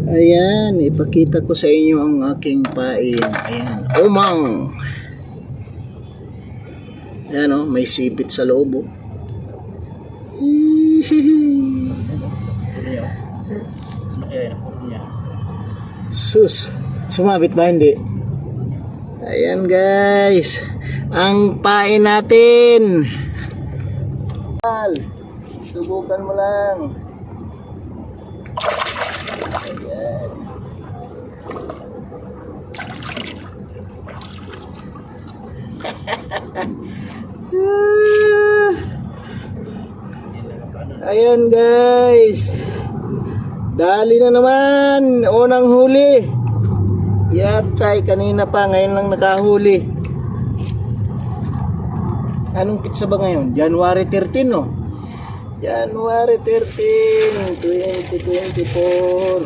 Ayan, ipakita ko sa inyo ang aking pain. Ayan, umang. Ayan o, may sipit sa loob o. Ano kaya napuro niya? Sus, sumabit ba hindi? Ayan guys, ang pain natin. Subukan mo lang. Ayan. Ayan guys, dali na naman, unang huli. Yatay, kanina pa, ngayon lang nakahuli. Anong pizza ba ngayon? January 13 no? January 13, 2024.